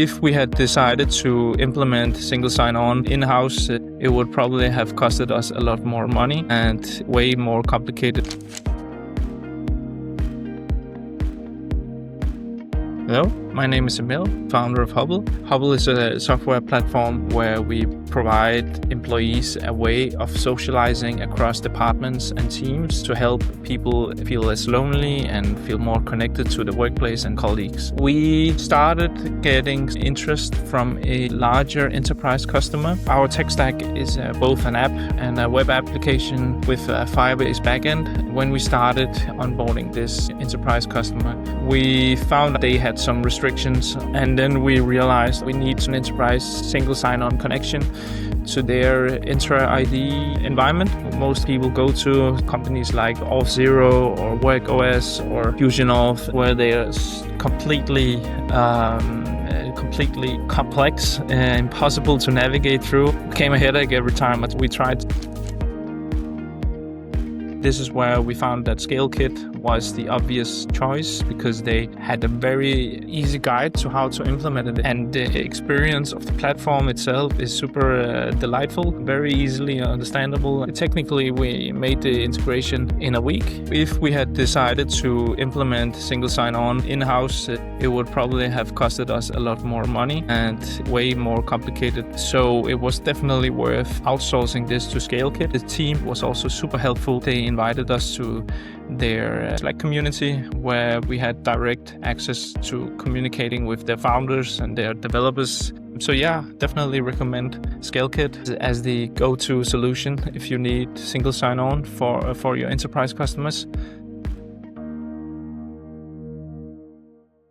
If we had decided to implement single sign-on in-house, it would probably have costed us a lot more money and way more complicated. Hello, my name is Emil, founder of Hubbl. Hubbl is a software platform where we provide employees a way of socializing across departments and teams to help people feel less lonely and feel more connected to the workplace and colleagues. We started getting interest from a larger enterprise customer. Our tech stack is both an app and a web application with a Firebase backend. When we started onboarding this enterprise customer, we found they had some restrictions, and then we realized we need an enterprise single sign-on connection to their Entra ID environment. Most people go to companies like auth0 or WorkOS or FusionAuth, where they are completely complex and impossible to navigate through. It became a headache every time we tried. This is where we found that Scalekit was the obvious choice because they had a very easy guide to how to implement it, and the experience of the platform itself is super delightful, very easily understandable. Technically, we made the integration in a week. If we had decided to implement single sign-on in-house, it would probably have costed us a lot more money and way more complicated. So it was definitely worth outsourcing this to Scalekit. The team was also super helpful. They invited us to their Slack community, where we had direct access to communicating with their founders and their developers. So yeah, definitely recommend Scalekit as the go-to solution if you need single sign-on for your enterprise customers.